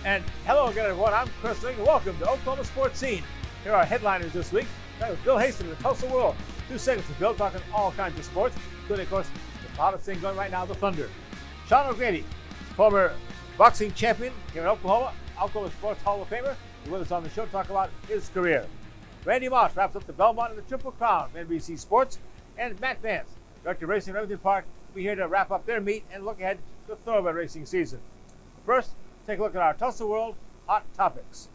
And hello again, everyone. I'm Chris Ling, and welcome to Oklahoma Sports Scene. Here are our headliners this week. That was Bill Haisten of the Tulsa World. 2 segments of Bill talking all kinds of sports, including, of course, the hottest thing going right now, the Thunder. Sean O'Grady, former boxing champion here in Oklahoma Sports Hall of Famer, is with us on the show to talk about his career. Randy Moss wraps up the Belmont and the Triple Crown from NBC Sports. And Matt Vance, director of racing at Remington Park, will be here to wrap up their meet and look ahead to the thoroughbred racing season. First, take a look at our Tulsa World hot topics.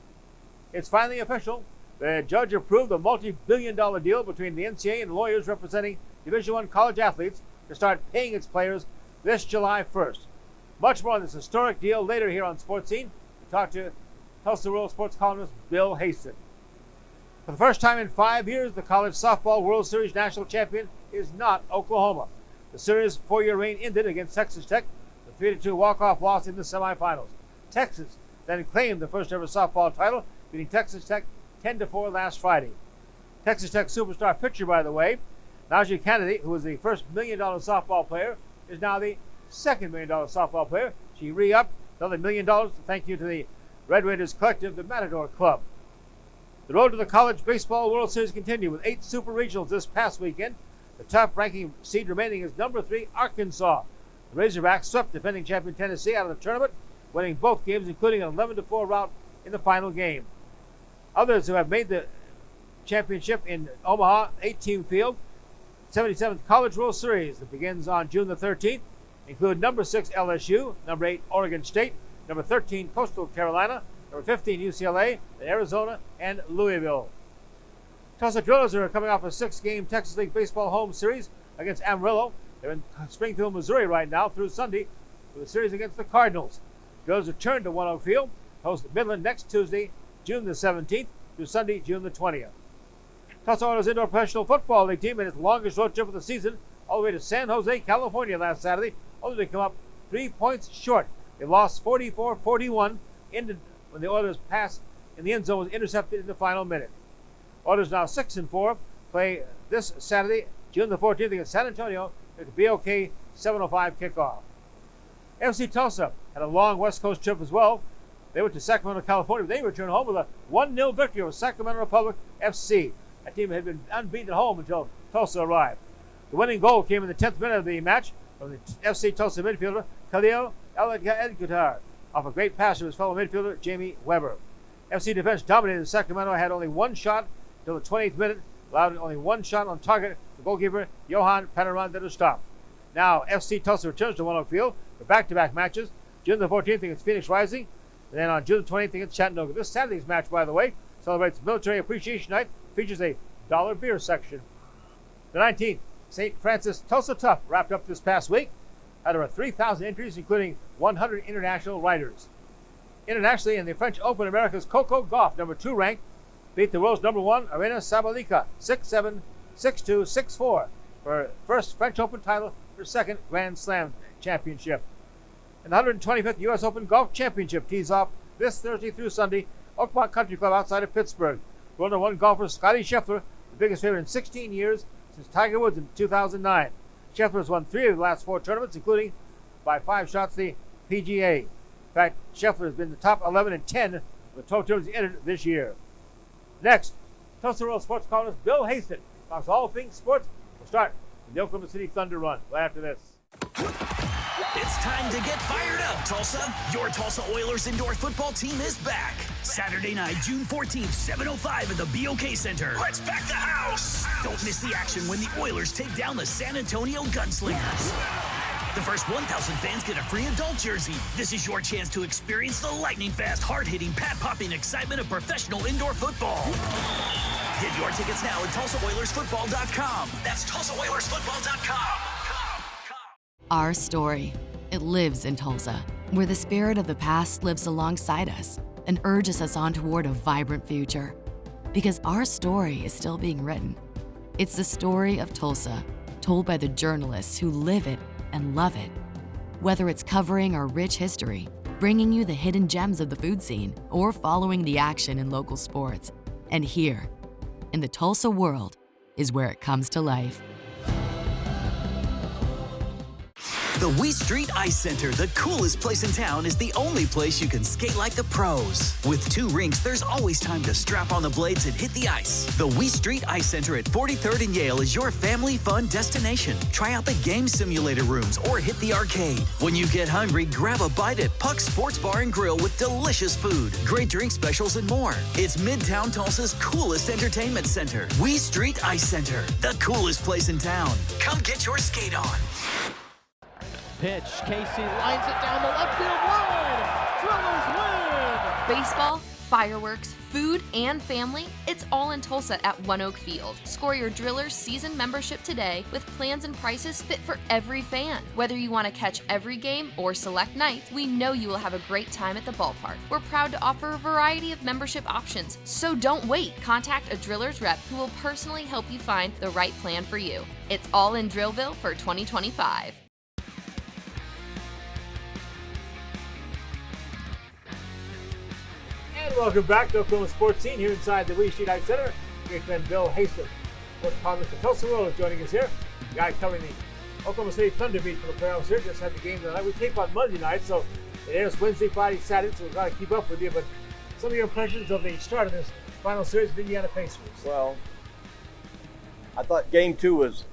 It's finally official. The judge approved a multi-billion-dollar deal between the NCAA and lawyers representing Division I college athletes to start paying its players this July 1st. Much more on this historic deal later here on Sports Scene. We talk to Tulsa World sports columnist Bill Haisten. For the first time in 5 years, the College Softball World Series national champion is not Oklahoma. The series' 4-year reign ended against Texas Tech, the 3-2 walk-off loss in the semifinals. Texas then claimed the first-ever softball title, beating Texas Tech 10-4 last Friday. Texas Tech superstar pitcher, by the way, Najee Kennedy, who was the first $1 million softball player, is now the second $1 million softball player. She re-upped another $1 million to thank you to the Red Raiders Collective, the Matador Club. The road to the College Baseball World Series continued with 8 super regionals this past weekend. The top-ranking seed remaining is number 3, Arkansas. The Razorbacks swept defending champion Tennessee out of the tournament, winning both games, including an 11-4 rout in the final game. Others who have made the championship in Omaha 8-team field, 77th College World Series that begins on June the 13th, include number 6 LSU, number 8 Oregon State, number 13 Coastal Carolina, number 15 UCLA, Arizona, and Louisville. Tulsa Drillers are coming off a 6-game Texas League Baseball home series against Amarillo. They're in Springfield, Missouri right now through Sunday with a series against the Cardinals. Drillers return to One Oak Field, host Midland next Tuesday, June the 17th through Sunday, June the 20th. Tulsa Oilers Indoor Professional Football League team made its longest road trip of the season all the way to San Jose, California last Saturday, only to come up 3 points short. They lost 44-41 when the Oilers' pass in the end zone was intercepted in the final minute. Oilers now 6-4, play this Saturday, June the 14th against San Antonio at the BOK 7:05 kickoff. FC Tulsa had a long West Coast trip as well. They went to Sacramento, California, but they returned home with a 1-0 victory over Sacramento Republic FC. That team had been unbeaten at home until Tulsa arrived. The winning goal came in the 10th minute of the match from the FC Tulsa midfielder Khalil El-Edgutar off a great pass to his fellow midfielder Jamie Weber. FC defense dominated Sacramento, had only one shot until the 28th minute, allowed only one shot on target. The goalkeeper Johan Panaran did a stop. Now FC Tulsa returns to One Oak Field for back-to-back matches. June the 14th against Phoenix Rising, and then on June the 20th against Chattanooga. This Saturday's match, by the way, celebrates Military Appreciation Night, features a dollar beer section. The 19th, St. Francis Tulsa Tough wrapped up this past week. Had over 3,000 entries, including 100 international riders. Internationally, in the French Open, America's Coco Gauff, number 2 ranked, beat the world's number 1, Arena Sabalenka, 6-7, 6-2, 6-4, for her first French Open title, her second Grand Slam championship. And the 125th U.S. Open Golf Championship tees off this Thursday through Sunday, Oakmont Country Club outside of Pittsburgh. World number 1 golfer Scotty Scheffler, the biggest favorite in 16 years since Tiger Woods in 2009. Scheffler has won 3 of the last 4 tournaments, including by 5 shots the PGA. In fact, Scheffler has been in the top 11 and 10 of the 12 tournaments he entered this year. Next, Tulsa World sports columnist Bill Haisten talks all things sports. We'll start with the Oklahoma City Thunder run right after this. It's time to get fired up, Tulsa. Your Tulsa Oilers indoor football team is back. Saturday night, June 14th, 7:05 at the BOK Center. Let's pack the house. Don't miss the action when the Oilers take down the San Antonio Gunslingers. The first 1,000 fans get a free adult jersey. This is your chance to experience the lightning-fast, hard-hitting, pad-popping excitement of professional indoor football. Get your tickets now at TulsaOilersFootball.com. That's TulsaOilersFootball.com. Our story. It lives in Tulsa, where the spirit of the past lives alongside us and urges us on toward a vibrant future. Because our story is still being written. It's the story of Tulsa, told by the journalists who live it and love it. Whether it's covering our rich history, bringing you the hidden gems of the food scene, or following the action in local sports. And here, in the Tulsa world, is where it comes to life. The Wee Street Ice Center, the coolest place in town, is the only place you can skate like the pros. With 2 rinks, there's always time to strap on the blades and hit the ice. The Wee Street Ice Center at 43rd and Yale is your family fun destination. Try out the game simulator rooms or hit the arcade. When you get hungry, grab a bite at Puck's Sports Bar and Grill with delicious food, great drink specials, and more. It's Midtown Tulsa's coolest entertainment center. Wee Street Ice Center, the coolest place in town. Come get your skate on. Pitch, Casey lines it down the left field line. Drillers win! Baseball, fireworks, food, and family, it's all in Tulsa at One Oak Field. Score your Drillers season membership today with plans and prices fit for every fan. Whether you want to catch every game or select nights, we know you will have a great time at the ballpark. We're proud to offer a variety of membership options, so don't wait. Contact a Drillers rep who will personally help you find the right plan for you. It's all in Drillville for 2025. And welcome back to Oklahoma Sportscene here inside the Wee Street Ice Center. Great friend Bill Haisten, sports columnist for Tulsa World, is joining us here. The guy covering the Oklahoma City Thunder beat for the playoffs here. Just had the game tonight. We tape on Monday night, so it airs Wednesday, Friday, Saturday, so we've got to keep up with you. But some of your impressions of the start of this final series with Indiana Pacers. Well, I thought game 2 was,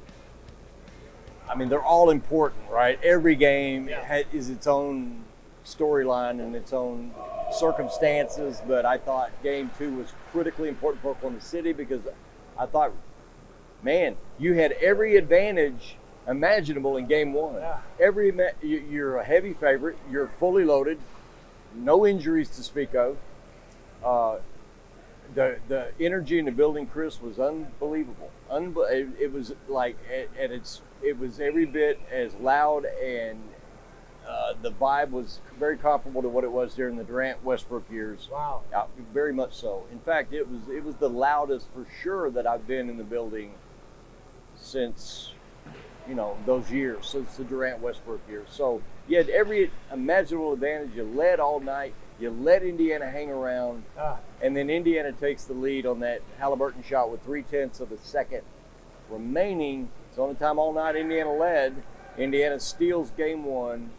they're all important, right? Every game is its own storyline and its own circumstances, but I thought game 2 was critically important for Oklahoma City because I thought, man, you had every advantage imaginable in game 1. Yeah. You're a heavy favorite, you're fully loaded, no injuries to speak of. The energy in the building, Chris, was unbelievable. It was like, it was every bit as loud, and the vibe was very comparable to what it was during the Durant Westbrook years. Wow. Very much so. In fact, it was the loudest for sure that I've been in the building since, those years, since the Durant Westbrook years. So you had every imaginable advantage. You led all night. You let Indiana hang around. And then Indiana takes the lead on that Halliburton shot with 0.3 of a second remaining. It's the only time all night Indiana led. Indiana steals game 1.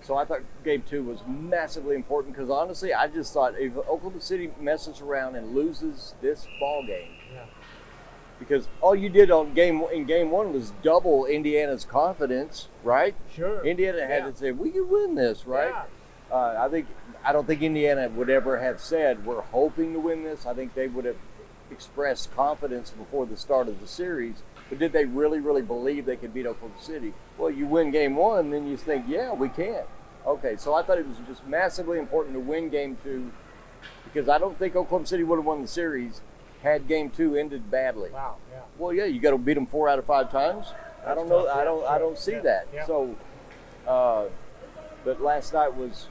So I thought game 2 was massively important because honestly, I just thought if Oklahoma City messes around and loses this ball game, because all you did in game 1 was double Indiana's confidence, right? Sure. Indiana had to say, we can win this, right? Yeah. I don't think Indiana would ever have said, we're hoping to win this. I think they would have expressed confidence before the start of the series. But did they really, really believe they could beat Oklahoma City? Well, you win game 1, then you think, yeah, we can. Okay, so I thought it was just massively important to win game 2 because I don't think Oklahoma City would have won the series had game 2 ended badly. Wow, yeah. Well, yeah, you got to beat them 4 out of 5 times. I don't know. I don't see that. Yeah. So, but last night was,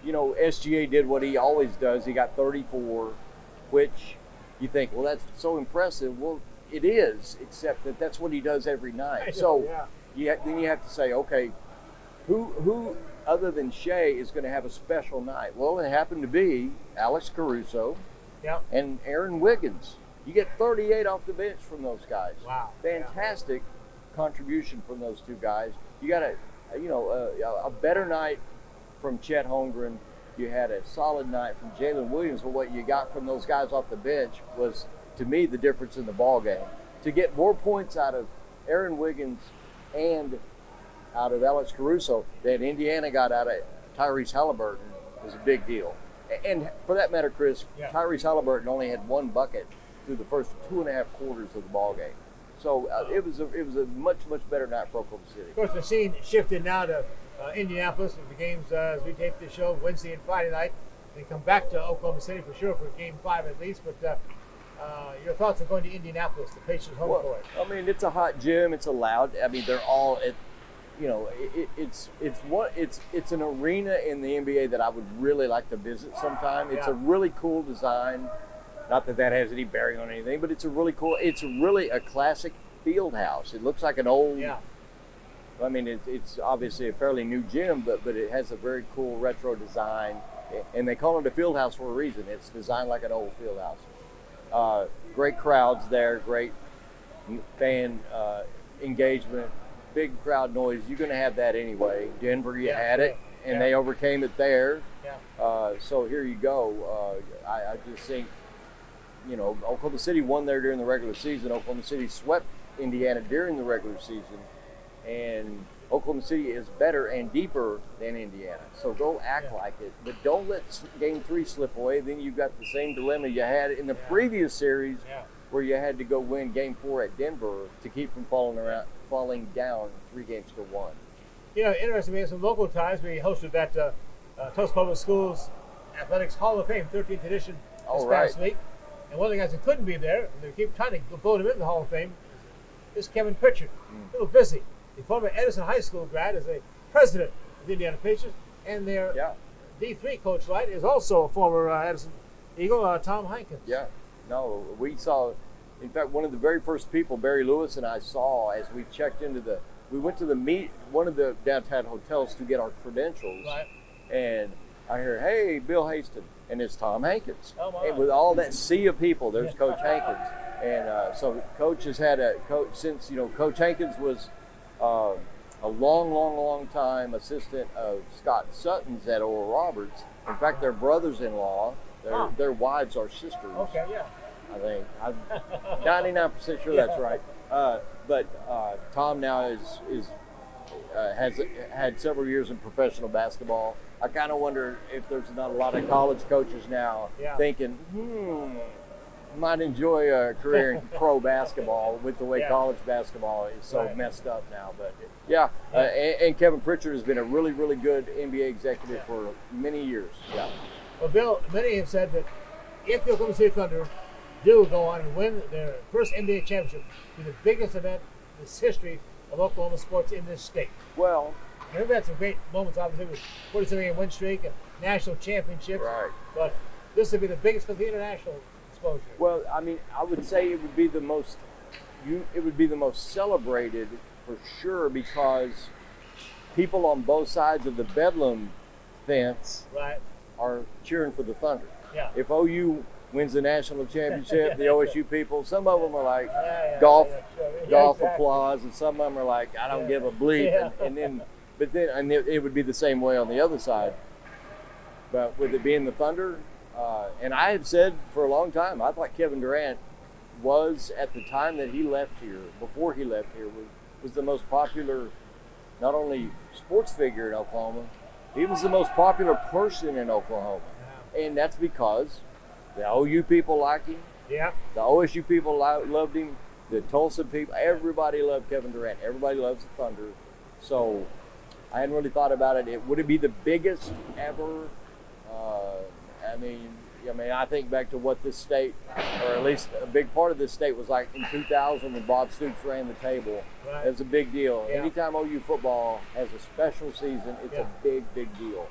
SGA did what he always does. He got 34, which you think, well, that's so impressive. Well, it is, except that that's what he does every night. So then you have to say, okay, who other than Shea is going to have a special night? Well, it happened to be Alex Caruso and Aaron Wiggins. You get 38 off the bench from those guys. Wow. Fantastic contribution from those two guys. You got a better night from Chet Holmgren. You had a solid night from Jalen Williams, but what you got from those guys off the bench was, to me, the difference in the ball game. To get more points out of Aaron Wiggins and out of Alex Caruso than Indiana got out of Tyrese Halliburton was a big deal. And for that matter, Chris, Tyrese Halliburton only had 1 bucket through the first 2.5 quarters of the ball game. So it was a much, much better night for Oklahoma City. Of course, the scene shifted now to Indianapolis with the games as we tape this show Wednesday and Friday night. They come back to Oklahoma City for sure for game 5 at least. But your thoughts on going to Indianapolis, the Pacers home court? It's a hot gym. It's allowed. They're all at. It's an arena in the NBA that I would really like to visit sometime. It's a really cool design. Not that has any bearing on anything, but it's really a classic field house. It looks like an old. It's obviously a fairly new gym, but it has a very cool retro design, and they call it a field house for a reason. It's designed like an old field house. Great crowds there, great fan engagement. big crowd noise, you're going to have that anyway. Denver, you had it, and Yeah. they overcame it there. Yeah. So here you go. I just think, you know, Oklahoma City won there during the regular season. Oklahoma City swept Indiana during the regular season, and Oklahoma City is better and deeper than Indiana. So go act like it, but don't let Game 3 slip away. Then you've got the same dilemma you had in the previous series, where you had to go win Game 4 at Denver to keep from falling down 3 games to 1. You know, interesting, we had some local ties. We hosted that Tulsa Public Schools Athletics Hall of Fame 13th edition this past week. And one of the guys that couldn't be there, and they keep trying to vote him in the Hall of Fame, is Kevin Pritchard. A little busy. The former Edison High School grad is a president of the Indiana Pacers, and their D3 coach, right, is also a former Edison Eagle, Tom Hankins. Yeah. No, we saw, in fact, one of the very first people Barry Lewis and I saw as we checked into we went to one of the downtown hotels to get our credentials. Right. And I hear, hey, Bill Haisten, and it's Tom Hankins. Oh, my. And with all that sea of people, there's Coach Hankins. And so Coach has had since, you know, Coach Hankins was a long time assistant of Scott Sutton's at Oral Roberts. In fact, they're brothers-in-law. Their wives are sisters. Okay, yeah. I think. I'm 99% sure that's right. But Tom now has had several years in professional basketball. I kind of wonder if there's not a lot of college coaches now thinking, might enjoy a career in pro basketball with the way college basketball is so messed up now. But and Kevin Pritchard has been a really, really good NBA executive for many years. Yeah. Well, Bill, many have said that if the Oklahoma City Thunder do go on and win their first NBA championship, it'll be the biggest event in the history of Oklahoma sports in this state. Well, we've had some great moments, obviously, with 47-game win streak and national championships. Right. But this would be the biggest because of the international exposure. Well, I mean, I would say it would be the most celebrated for sure, because people on both sides of the Bedlam fence are cheering for the Thunder. Yeah. If OU wins the national championship, the OSU people, some of them are like golf applause, and some of them are like, I don't give a bleep. Yeah. But then it would be the same way on the other side. But with it being the Thunder, and I had said for a long time, I thought Kevin Durant was, at the time that he left here, before he left here, was the most popular, not only sports figure in Oklahoma, he was the most popular person in Oklahoma. And that's because the OU people like him. Yeah. The OSU people loved him. The Tulsa people, everybody loved Kevin Durant. Everybody loves the Thunder. So I hadn't really thought about it. Would it be the biggest ever? I mean, I think back to what this state, or at least a big part of this state, was like in 2000 when Bob Stoops ran the table. It was a big deal. Yeah. Anytime OU football has a special season, it's a big deal.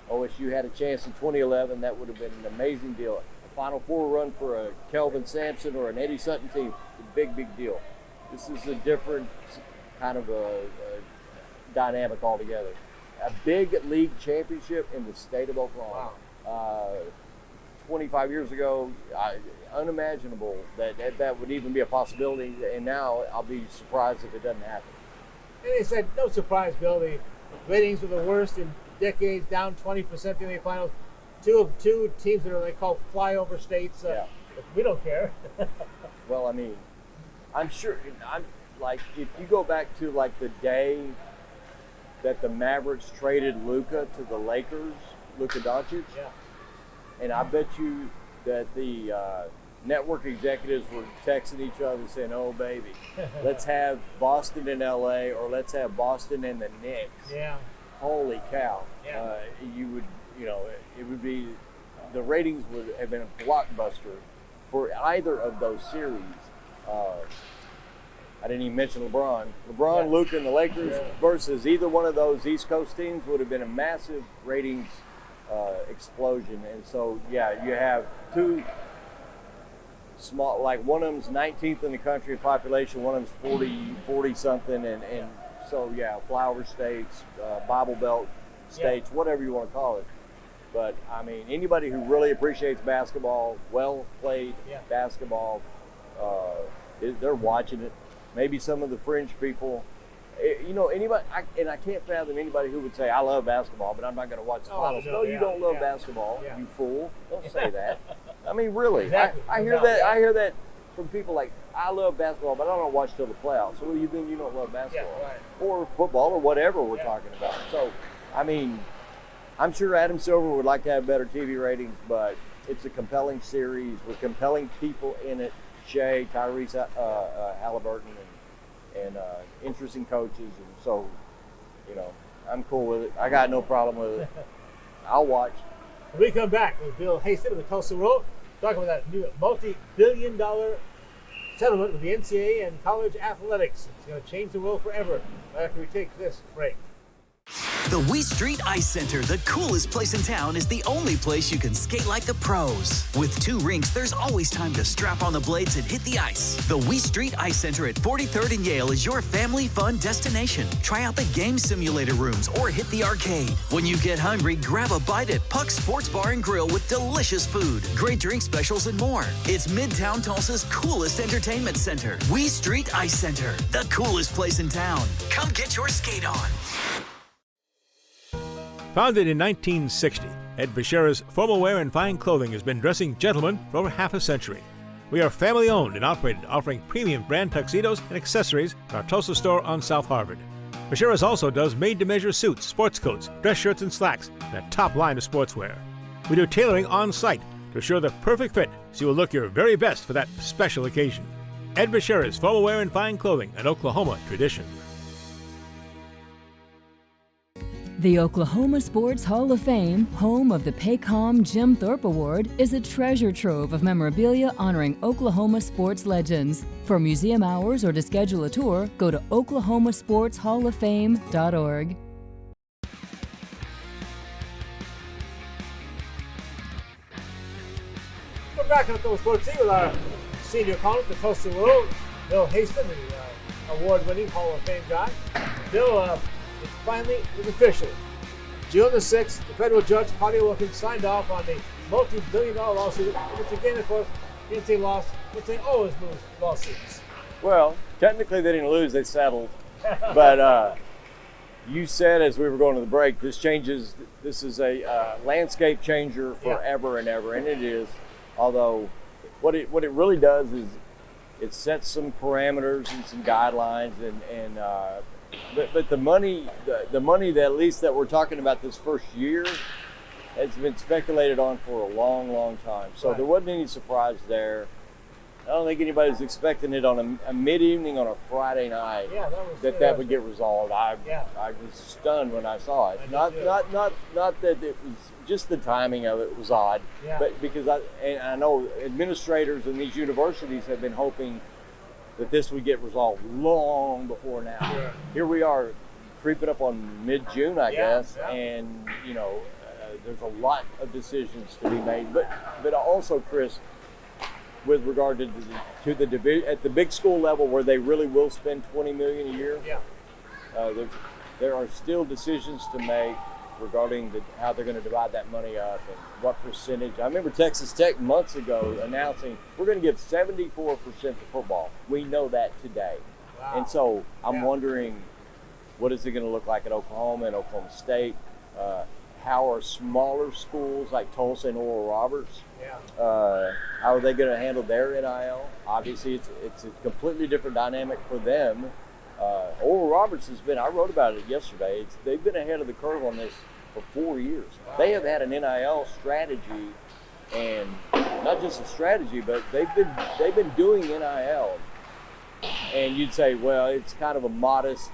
OSU had a chance in 2011. That would have been an amazing deal. A Final Four run for a Kelvin Sampson or an Eddie Sutton team, a big deal. This is a different kind of a dynamic altogether. A big league championship in the state of Oklahoma. Wow. 25 years ago, unimaginable that would even be a possibility, and now I'll be surprised if it doesn't happen. And they said, no surprise, Bill, the ratings were the worst in decades, down 20% in the finals. Two teams that are they call flyover states. We don't care. Well, I mean, I'm sure. Like, if you go back to like the day that the Mavericks traded Luka to the Lakers, Luka Doncic. Yeah. And I bet you that the network executives were texting each other saying, oh, baby, let's have Boston and L.A. or let's have Boston and the Knicks. Yeah. Holy cow. Yeah. It would be, the ratings would have been a blockbuster for either of those series. I didn't even mention LeBron. Luka, and the Lakers versus either one of those East Coast teams would have been a massive ratings explosion. And so, you have two small, like one of them's 19th in the country in population, one of them's 40 something, and so flower states, Bible Belt states, whatever you want to call it. But I mean, anybody who really appreciates basketball, well played basketball, they're watching it. Maybe some of the fringe people, Anybody, and I can't fathom anybody who would say, I love basketball, but I'm not going to watch the finals. No, you don't love basketball, you fool. Don't say that. I mean, really. Exactly. I hear that. I hear that from people like, I love basketball, but I don't watch till the playoffs. So what do you mean you don't love basketball? Yeah, right. Or football or whatever we're talking about. So, I mean, I'm sure Adam Silver would like to have better TV ratings, but it's a compelling series with compelling people in it. Shea, Tyrese Halliburton, and interesting coaches. And so, I'm cool with it. I got no problem with it. I'll watch. When we come back with Bill Haisten of the Tulsa World, talking about that new multi-billion-dollar settlement with the NCAA and college athletics. It's going to change the world forever right after we take this break. The Wee Street Ice Center, the coolest place in town, is the only place you can skate like the pros. With 2 rinks, there's always time to strap on the blades and hit the ice. The Wee Street Ice Center at 43rd and Yale is your family fun destination. Try out the game simulator rooms or hit the arcade. When you get hungry, grab a bite at Puck's Sports Bar and Grill with delicious food, great drink specials, and more. It's Midtown Tulsa's coolest entertainment center. Wee Street Ice Center, the coolest place in town. Come get your skate on. Founded in 1960, Ed Bashira's Formal Wear and Fine Clothing has been dressing gentlemen for over half a century. We are family owned and operated, offering premium brand tuxedos and accessories in our Tulsa store on South Harvard. Bashira's also does made-to-measure suits, sports coats, dress shirts, and slacks, and a top line of sportswear. We do tailoring on site to assure the perfect fit so you will look your very best for that special occasion. Ed Bashira's Formal Wear and Fine Clothing, an Oklahoma tradition. The Oklahoma Sports Hall of Fame, home of the Paycom Jim Thorpe Award, is a treasure trove of memorabilia honoring Oklahoma sports legends. For museum hours or to schedule a tour, go to oklahomasportshalloffame.org. We're back on the Sportscene with our senior columnist, the Tulsa World, Bill Haisten, the award-winning Hall of Fame guy. Bill, it was official. June the 6th, the federal judge, Claudia Wilkins, signed off on the multi-billion-dollar lawsuit, which again, of course, the NCAA lost, which they always lose lawsuits. Well, technically they didn't lose, they settled. But you said as we were going to the break, this is a landscape changer forever and ever, and it is. Although what it really does is it sets some parameters and some guidelines, but the money that at least that we're talking about this first year has been speculated on for a long, long time. So there wasn't any surprise there. I don't think anybody was expecting it on a mid-evening on a Friday night that would get resolved. I was stunned when I saw it. Not that it was just the timing of it was odd, but because I know administrators in these universities have been hoping that this would get resolved long before now. Sure. Here we are, creeping up on mid-June, I guess, and there's a lot of decisions to be made. But also, Chris, with regard to the division at the big school level, where they really will spend $20 million a year, there are still decisions to make regarding how they're going to divide that money up and what percentage. I remember Texas Tech months ago announcing we're going to give 74% to football. We know that today. Wow. And so I'm wondering, what is it going to look like at Oklahoma and Oklahoma State? How are smaller schools like Tulsa and Oral Roberts, how are they going to handle their NIL? Obviously, it's a completely different dynamic for them. Oral Roberts has been, I wrote about it yesterday, they've been ahead of the curve on this for 4 years. Wow. They have had an NIL strategy, and not just a strategy, but they've been doing NIL. And you'd say, well, it's kind of a modest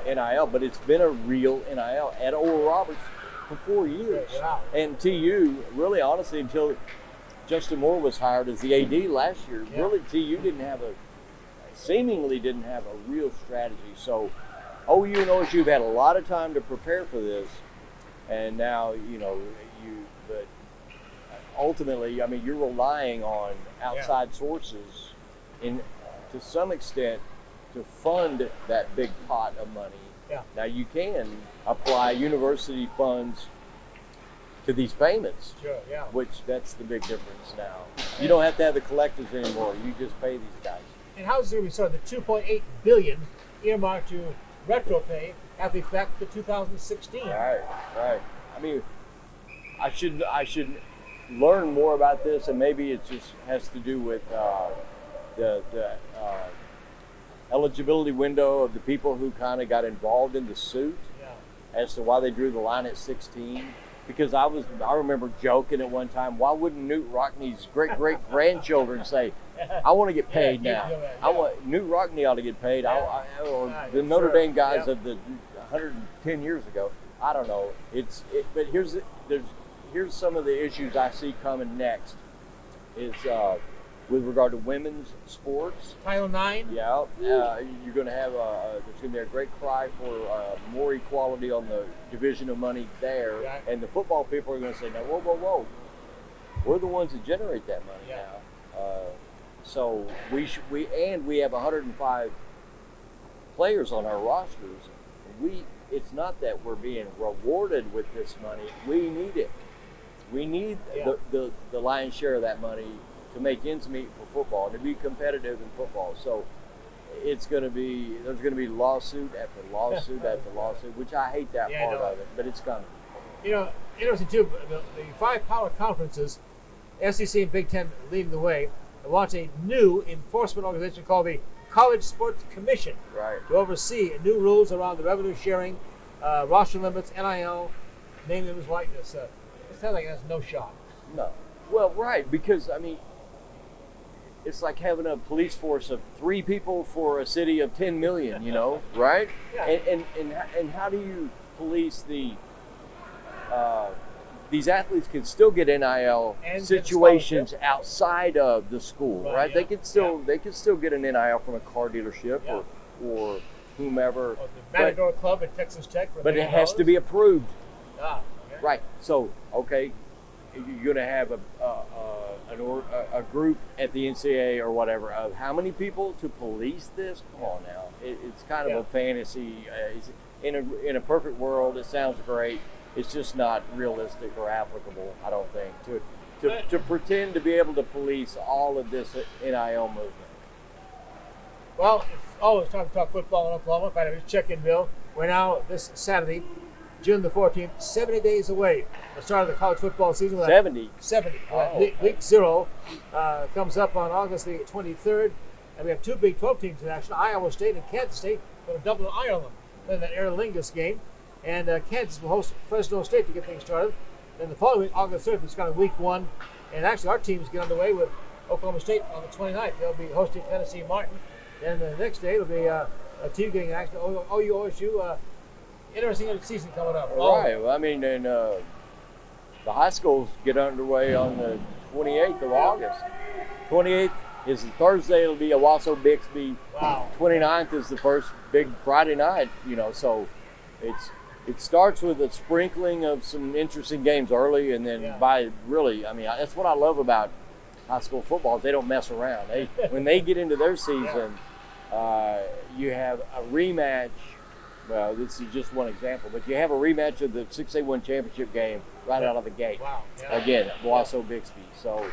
NIL, but it's been a real NIL at Oral Roberts for 4 years. Wow. And TU, really honestly, until Justin Moore was hired as the AD last year, really TU seemingly didn't have a real strategy. So OU and OSU have had a lot of time to prepare for this, and now but ultimately, I mean, you're relying on outside sources to some extent to fund that big pot of money. Now you can apply university funds to these payments, which that's the big difference now. You don't have to have the collectives anymore. You just pay these guys. And how is it going to be? So the $2.8 billion earmarked to retro pay have effect to 2016. Right. I mean, I should learn more about this, and maybe it just has to do with the eligibility window of the people who kind of got involved in the suit as to why they drew the line at 16. Because I remember joking at one time, why wouldn't Newt Rockney's great-great-grandchildren say, I want to get paid now. I want Newt Rockney ought to get paid, or the Notre Dame guys of the 110 years ago. I don't know. But here's some of the issues I see coming next is with regard to women's sports. Title IX. Yeah, you're going to have there's going to be a great cry for more equality on the division of money there, and the football people are going to say, "No, whoa, we're the ones that generate that money now." So we have 105 players on our rosters. It's not that we're being rewarded with this money. We need it. We need the lion's share of that money to make ends meet for football, to be competitive in football. So there's going to be lawsuit after lawsuit after lawsuit, which I hate that part of it, but it's coming. You know, interesting too, the 5 power conferences, SEC and Big Ten leading the way, and launch a new enforcement organization called the College Sports Commission to oversee new rules around the revenue sharing, roster limits, NIL, name, image, likeness. It sounds like it has no shot. No. Well, right, because, I mean, it's like having a police force of 3 people for a city of 10 million, you know, right? And how do you police these athletes can still get NIL and situations outside of the school, right? They can still get an NIL from a car dealership or whomever. Or the Matador Club at Texas Tech. But it has to be approved. Okay. Right. So, okay, you're going to have a group at the NCAA or whatever of how many people to police this? Come on now. It's kind of a fantasy. In a perfect world, it sounds great. It's just not realistic or applicable, I don't think, to pretend to be able to police all of this NIL movement. Well, it's always time to talk football in Oklahoma. If I just check in, Bill, we're now this Saturday, June the 14th, 70 days away from the start of the college football season. 70? 70. Week 0 comes up on August the 23rd, and we have 2 Big 12 teams in action. Iowa State and Kansas State going to double in Ireland in that Aer Lingus game. And Kansas will host Fresno State to get things started. Then the following week, August 3rd, it's kind of week 1. And actually, our teams get underway with Oklahoma State on the 29th. They'll be hosting Tennessee Martin. Then the next day, it'll be a team getting action. OU, OSU. Interesting season coming up. Right. Well, I mean, and the high schools get underway on the 28th of August. 28th is the Thursday. It'll be Owasso Bixby. Wow. 29th is the first big Friday night. You know, so it starts with a sprinkling of some interesting games early, and then by really, I mean, that's what I love about high school football is they don't mess around. When they get into their season, you have a rematch. Well, this is just one example, but you have a rematch of the 6A1 championship game right out of the gate. Wow. Again, Owasso Bixby. So,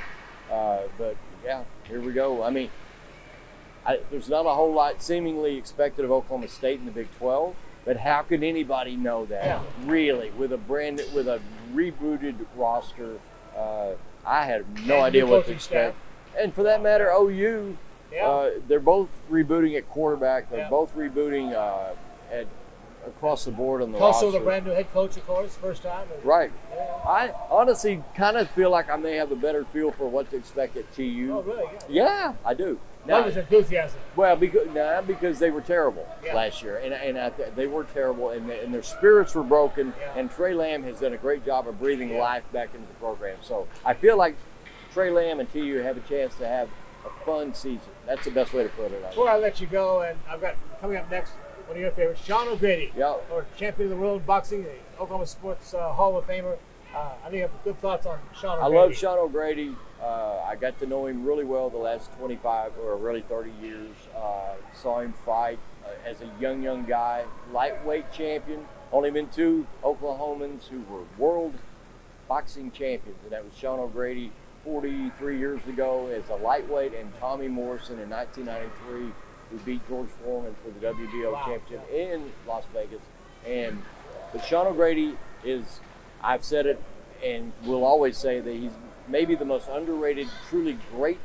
but yeah, here we go. I mean, there's not a whole lot seemingly expected of Oklahoma State in the Big 12. But how could anybody know that? Really, with a rebooted roster, I had no idea what to expect. And for that matter, OU, they're both rebooting at quarterback. They're both rebooting across the board on the roster. Also, the brand new head coach, of course, first time. Right. I honestly kind of feel like I may have a better feel for what to expect at TU. Oh, really? Yeah, I do. Now, was enthusiasm. Well, because they were terrible last year, and they were terrible, and their spirits were broken. And Trey Lamb has done a great job of breathing life back into the program. So I feel like Trey Lamb and TU have a chance to have a fun season. That's the best way to put it. Before I let you go, and I've got coming up next one of your favorites, Sean O'Grady, or champion of the world in boxing, the Oklahoma Sports Hall of Famer. I know you have good thoughts on Sean O'Grady. I love Sean O'Grady. I got to know him really well the last 25 or really 30 years. Saw him fight as a young guy, lightweight champion. Only been 2 Oklahomans who were world boxing champions, and that was Sean O'Grady 43 years ago as a lightweight, and Tommy Morrison in 1993 who beat George Foreman for the WBO championship in Las Vegas. But Sean O'Grady is, I've said it and will always say that he's maybe the most underrated, truly great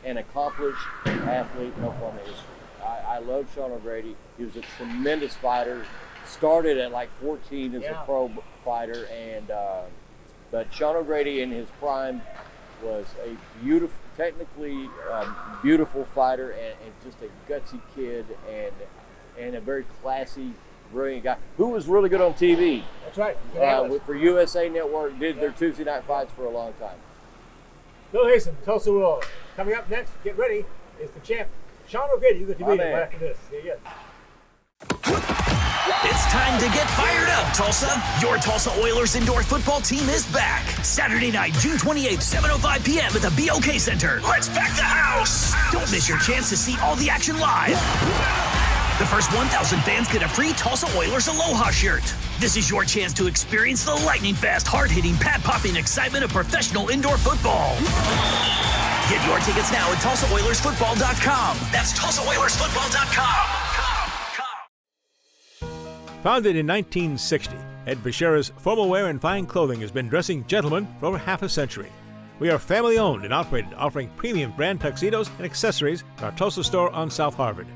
and accomplished athlete in Oklahoma history. I love Sean O'Grady. He was a tremendous fighter. Started at like 14 as a pro fighter, but Sean O'Grady in his prime was a technically beautiful fighter, and just a gutsy kid, and a very classy, brilliant guy who was really good on TV. That's right. For USA Network, did their Tuesday night fights for a long time. Bill Haisten, Tulsa World. Coming up next, get ready, is the champ, Sean O'Grady. You get to meet him right after this. Yeah. It's time to get fired up, Tulsa. Your Tulsa Oilers indoor football team is back. Saturday night, June 28th, 7:05 p.m. at the BOK Center. Let's pack the house. Don't miss your chance to see all the action live. The first 1,000 fans get a free Tulsa Oilers Aloha shirt. This is your chance to experience the lightning-fast, hard-hitting, pad-popping excitement of professional indoor football. Get your tickets now at TulsaOilersFootball.com. That's TulsaOilersFootball.com. Founded in 1960, Ed Bashira's Formal Wear and Fine Clothing has been dressing gentlemen for over half a century. We are family-owned and operated, offering premium brand tuxedos and accessories in our Tulsa store on South Harvard.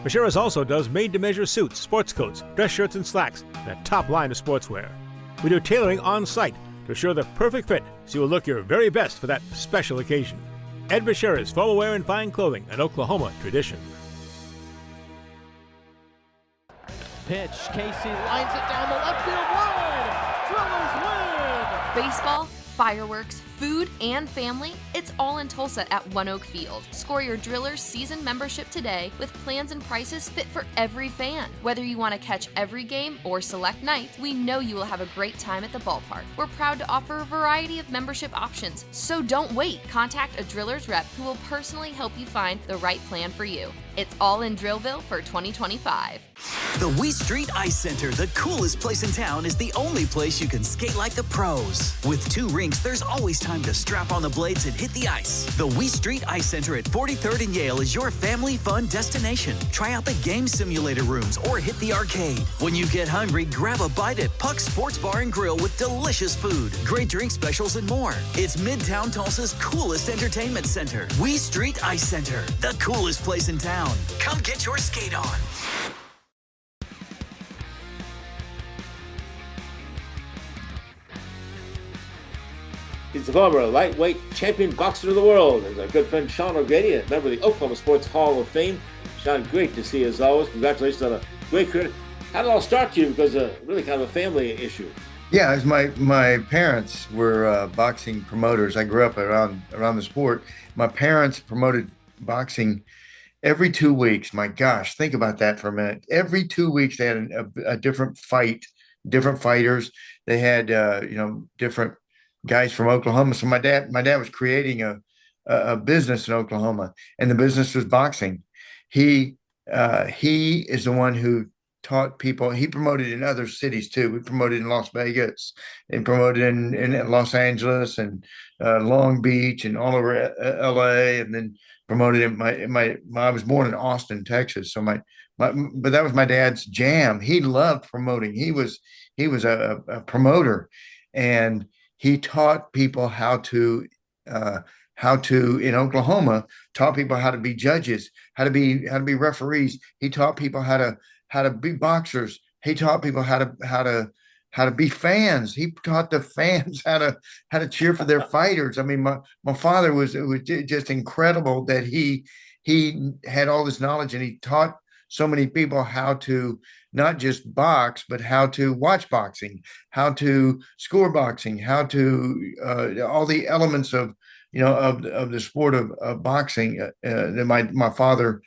Bashira's also does made-to-measure suits, sports coats, dress shirts, and slacks, and a top line of sportswear. We do tailoring on-site to assure the perfect fit, so you will look your very best for that special occasion. Ed Bashira's Formal Wear and Fine Clothing, an Oklahoma tradition. Pitch, Casey lines it down the left field line. Drillers win! Baseball, fireworks, food, and family, it's all in Tulsa at One Oak Field. Score your Drillers season membership today with plans and prices fit for every fan. Whether you want to catch every game or select nights, we know you will have a great time at the ballpark. We're proud to offer a variety of membership options, so don't wait. Contact a Drillers rep who will personally help you find the right plan for you. It's all in Drillville for 2025. The Wee Street Ice Center, the coolest place in town, is the only place you can skate like the pros. With 2 rinks, there's always time to strap on the blades and hit the ice. The Wee Street Ice Center at 43rd and Yale is your family fun destination. Try out the game simulator rooms or hit the arcade. When you get hungry, grab a bite at Puck's Sports Bar and Grill with delicious food, great drink specials, and more. It's Midtown Tulsa's coolest entertainment center. Wee Street Ice Center, the coolest place in town. Come get your skate on. He's the former lightweight champion boxer of the world. And our good friend Sean O'Grady, a member of the Oklahoma Sports Hall of Fame. Sean, great to see you as always. Congratulations on a great career. How did it all start to you? Because really kind of a family issue. Yeah, it was my parents were boxing promoters. I grew up around the sport. My parents promoted boxing every 2 weeks. My gosh, think about that for a minute. Every 2 weeks they had a different fight, different fighters. They had different guys from Oklahoma. So my dad was creating a business in Oklahoma, and the business was boxing. He is the one who taught people. He promoted in other cities too. We promoted in Las Vegas and promoted in Los Angeles and Long Beach and all over LA, and then promoted in I was born in Austin, Texas. So but that was my dad's jam. He loved promoting. He was a promoter, and he taught people how to in Oklahoma, taught people how to be judges, how to be referees. He taught people how to be boxers. He taught people how to be fans. He taught the fans how to cheer for their fighters. I mean, my father it was just incredible that he had all this knowledge, and he taught so many people how to not just box, but how to watch boxing, how to score boxing, how to all the elements of the sport of boxing. That my father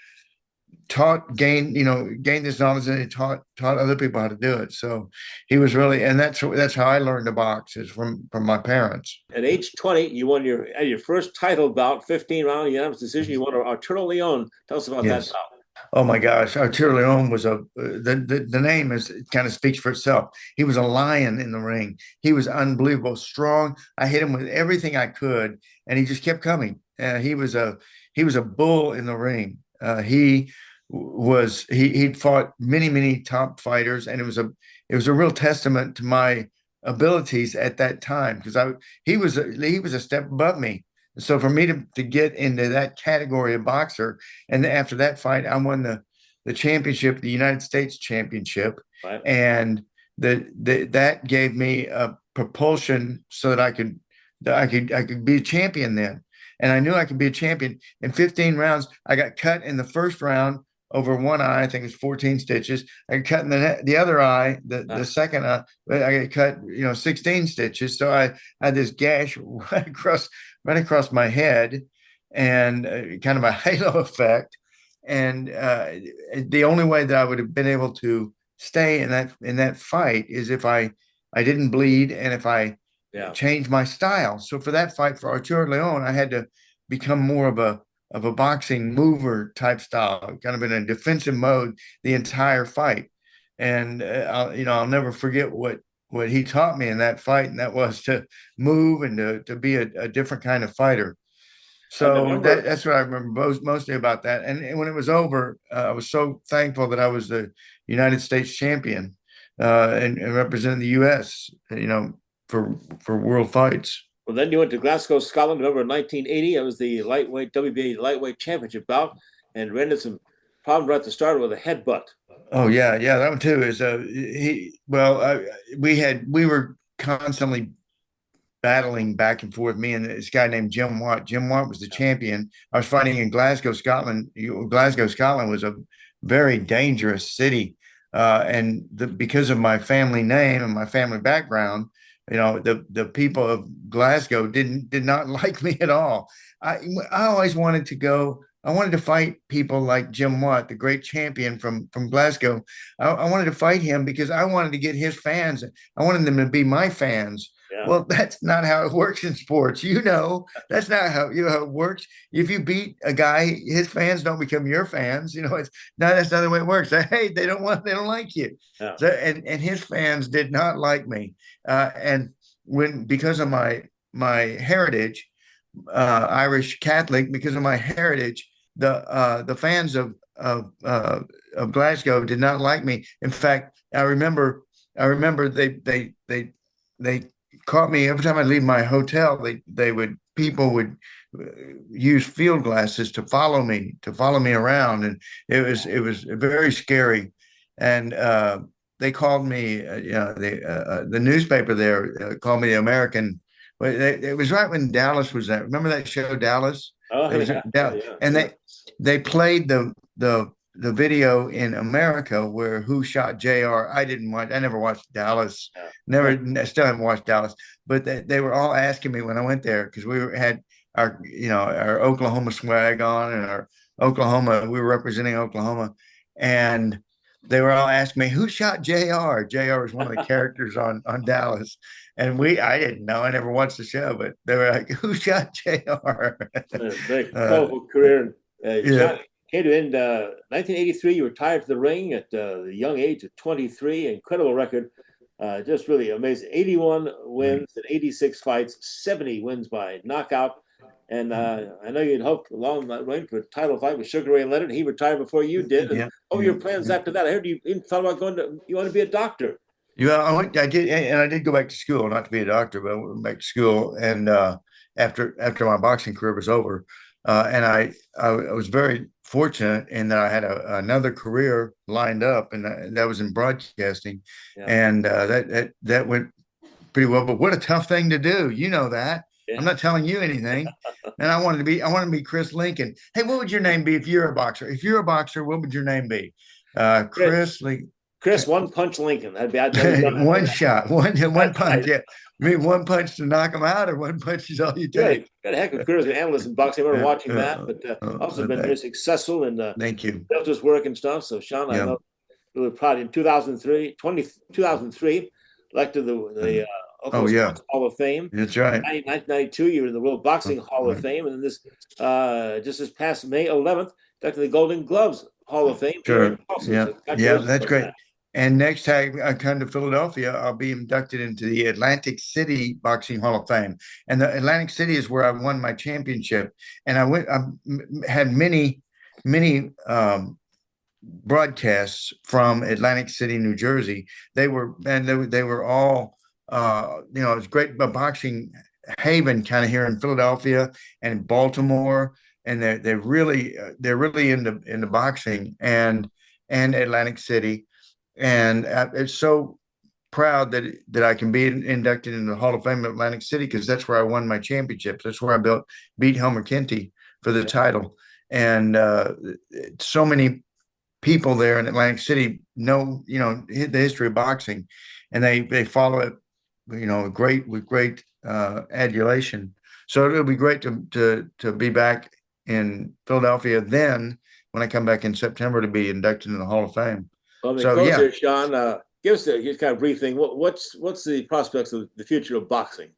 gained this knowledge, and he taught other people how to do it. So he was really, and that's how I learned to box, is from my parents. At age 20, you won your first title bout, 15-round unanimous decision. You won Arturo Leon. Tell us about that bout. Oh my gosh, Arturo Leon was the name kind of speaks for itself. He was a lion in the ring. He was unbelievable, strong. I hit him with everything I could, and he just kept coming. He was a bull in the ring. He he'd fought many top fighters, and it was a real testament to my abilities at that time, because he was a step above me. So for me to get into that category of boxer, and after that fight, I won the championship, the United States championship, Right. and that gave me a propulsion so that I could be a champion then. And I knew I could be a champion. In 15 rounds, I got cut in the first round over one eye. I think it was 14 stitches. I got cut in the other eye, the second eye. I got cut, 16 stitches. So I had this gash right across my head, and kind of a halo effect. And the only way that I would have been able to stay in that fight is if I didn't bleed, and if I changed my style. So for that fight for Arturo Leon, I had to become more of a boxing mover type style, kind of in a defensive mode the entire fight. And I'll never forget what he taught me in that fight, and that was to move and to be a different kind of fighter. So that's what I remember mostly about that. And when it was over, I was so thankful that I was the United States champion, and representing the U.S. For world fights. Well, then you went to Glasgow, Scotland, November 1980. It was the WBA lightweight championship bout, and ran into some problems right at the start with a headbutt. Oh yeah, that one too. Is we were constantly battling back and forth, me and this guy named Jim Watt. Jim Watt was the champion. I was fighting in Glasgow, Scotland. Glasgow, Scotland was a very dangerous city, and because of my family name and my family background, the people of Glasgow did not like me at all. I always wanted to go. I wanted to fight people like Jim Watt, the great champion from Glasgow. I wanted to fight him because I wanted to get his fans. I wanted them to be my fans. Yeah. Well, that's not how it works in sports. That's not how it works. If you beat a guy, his fans don't become your fans. That's not the way it works. Hey, they don't like you. Yeah. So, and his fans did not like me. And because of my heritage, Irish Catholic, because of my heritage, the fans of Glasgow did not like me. In fact, I remember they caught me every time I leave my hotel. People would use field glasses to follow me around, and it was very scary. And they called me, the newspaper there called me the American. It was right when Dallas was there. Remember that show, Dallas? Oh, yeah. And they played the video in America where Who Shot JR. I never watched Dallas. I still haven't watched Dallas. But they were all asking me when I went there, because we had our Oklahoma swag on, and we were representing Oklahoma, and they were all asking me, who shot JR? JR was one of the characters on Dallas. And I didn't know. I never watched the show, but they were like, who shot JR? Very colorful career. Came to end 1983. You retired to the ring at the young age of 23. Incredible record. Just really amazing. 81 wins and 86 fights, 70 wins by knockout. And I know you'd hoped along that range for a title fight with Sugar Ray Leonard. He retired before you did. And what were your plans after that? I heard you even thought about you want to be a doctor. Yeah, I did, and I did go back to school, not to be a doctor, but I went back to school. And after my boxing career was over, and I was very fortunate in that I had another career lined up, and that was in broadcasting, and that went pretty well. But what a tough thing to do, that. Yeah. I'm not telling you anything. And I wanted to be Chris Lincoln. Hey, what would your name be if you're a boxer? If you're a boxer, what would your name be? Chris Lincoln. Chris, one punch Lincoln. That'd be one shot, one punch. Right. Yeah, I mean, one punch to knock him out, or one punch is all you take. Got a heck of a career as an analyst in boxing. I remember watching that, but also been very successful in thank you. Delta's work and stuff. So, Sean, I know really proud. In 2003, elected the Sports Hall of Fame. That's right. 1992, you were in the World Boxing Hall of Fame, and then this just this past May 11th, elected the Golden Gloves Hall of Fame. Sure. Yeah, that's great. And next time I come to Philadelphia, I'll be inducted into the Atlantic City Boxing Hall of Fame. And the Atlantic City is where I won my championship. And I had many broadcasts from Atlantic City, New Jersey. They were all it was great boxing haven kind of here in Philadelphia and Baltimore, and they're really into boxing and Atlantic City, and it's so proud that I can be inducted into the Hall of Fame of Atlantic City, because that's where I won my championships. That's where I beat Helmer Kenty for the title, and so many people there in Atlantic City know the history of boxing, and they follow it with great adulation. So it'll be great to be back in Philadelphia then when I come back in September to be inducted into the Hall of Fame. Well, so yeah, here, Sean, give us a kind of brief thing. What's the prospects of the future of boxing?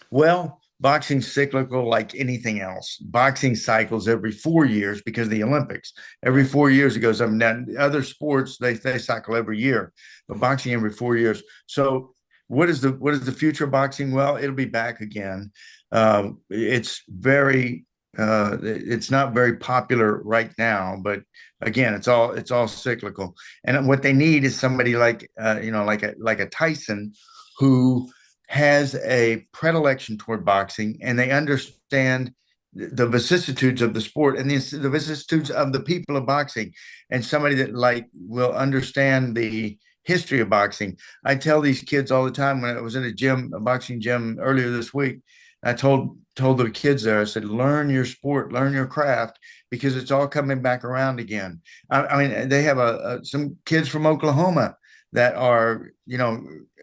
Well, boxing's cyclical like anything else. Boxing cycles every 4 years because of the Olympics. Every 4 years it goes up and down. Other sports they cycle every year, but boxing every 4 years. So what is the future of boxing? Well, it'll be back again. It's not very popular right now, but again, it's all cyclical. And what they need is somebody like a Tyson, who has a predilection toward boxing, and they understand the vicissitudes of the sport and the vicissitudes of the people of boxing, and somebody that will understand the history of boxing. I tell these kids all the time, when I was in a boxing gym earlier this week, I told the kids there, I said, learn your sport, learn your craft, because it's all coming back around again. I mean, they have some kids from Oklahoma that are,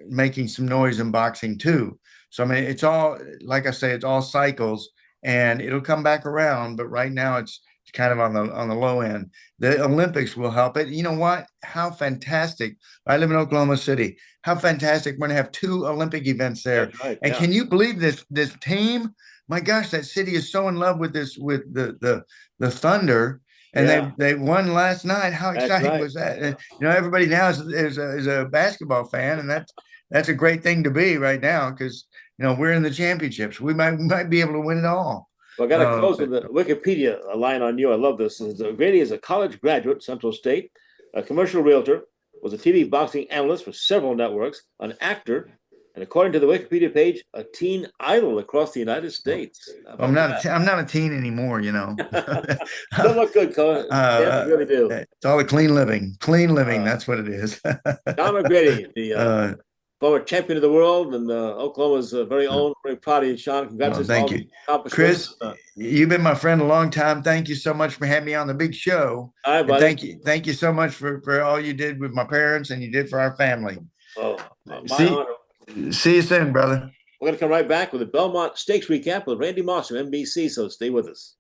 making some noise in boxing too. So, I mean, it's all, like I say, it's all cycles, and it'll come back around. But right now it's kind of on the low end. The Olympics will help it. You know what? How fantastic. I live in Oklahoma City. How fantastic. We're going to have 2 Olympic events there. That's right, and yeah. Can you believe this team? My gosh, that city is so in love with the Thunder. And they won last night. How exciting was that? And, everybody now is a basketball fan, and that's a great thing to be right now, because we're in the championships. We might be able to win it all. Well, I got to close with the Wikipedia line on you. I love this. Grady is a college graduate, Central State, a commercial realtor, was a TV boxing analyst for several networks, an actor, and according to the Wikipedia page, a teen idol across the United States. I'm not a teen anymore, Don't look good, Colin. You really do. It's all a clean living. That's what it is. Don O'Grady, the former champion of the world, and Oklahoma's very own. Very proud of you, Sean. Congratulations. Thank you, Chris. You've been my friend a long time. Thank you so much for having me on the big show. All right, buddy. Thank you so much for all you did with my parents and you did for our family. Oh, my honor. See you soon, brother. We're going to come right back with the Belmont Stakes recap with Randy Moss from NBC, so stay with us.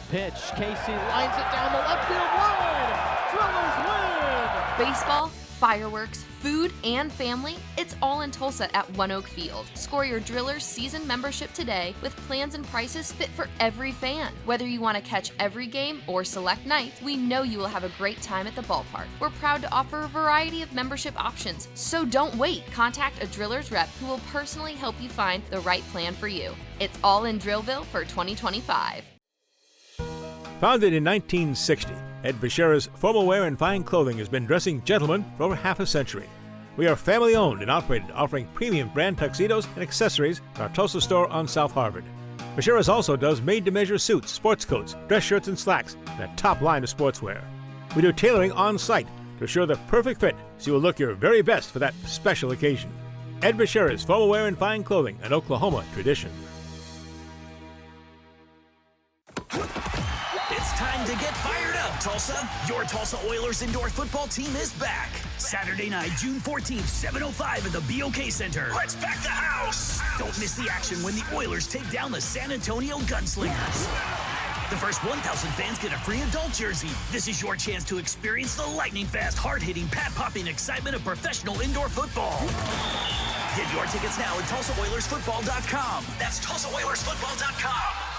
Pitch, Casey lines it down the left field line. Drillers win! Baseball, fireworks, food, and family, it's all in Tulsa at One Oak Field. Score your Drillers season membership today with plans and prices fit for every fan. Whether you want to catch every game or select nights, we know you will have a great time at the ballpark. We're proud to offer a variety of membership options, so don't wait. Contact a Drillers rep who will personally help you find the right plan for you. It's all in Drillville for 2025. Founded in 1960, Ed Bashira's Formal Wear and Fine Clothing has been dressing gentlemen for over half a century. We are family-owned and operated, offering premium brand tuxedos and accessories at our Tulsa store on South Harvard. Bashira's also does made-to-measure suits, sports coats, dress shirts, and slacks, and a top line of sportswear. We do tailoring on-site to assure the perfect fit, so you will look your very best for that special occasion. Ed Bashira's Formal Wear and Fine Clothing, an Oklahoma tradition. It's time to get fired up, Tulsa. Your Tulsa Oilers indoor football team is back. Saturday night, June 14th, 7:05 at the BOK Center. Let's pack the house. Don't miss the action when the Oilers take down the San Antonio Gunslingers. The first 1,000 fans get a free adult jersey. This is your chance to experience the lightning-fast, hard-hitting, pad-popping excitement of professional indoor football. Get your tickets now at TulsaOilersFootball.com. That's TulsaOilersFootball.com.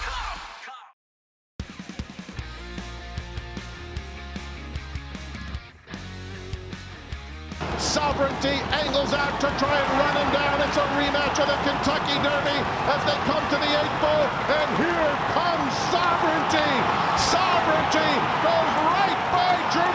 Sovereignty angles out to try and run him down. It's a rematch of the Kentucky Derby as they come to the 8th ball, and here comes Sovereignty. Sovereignty goes right by Jerome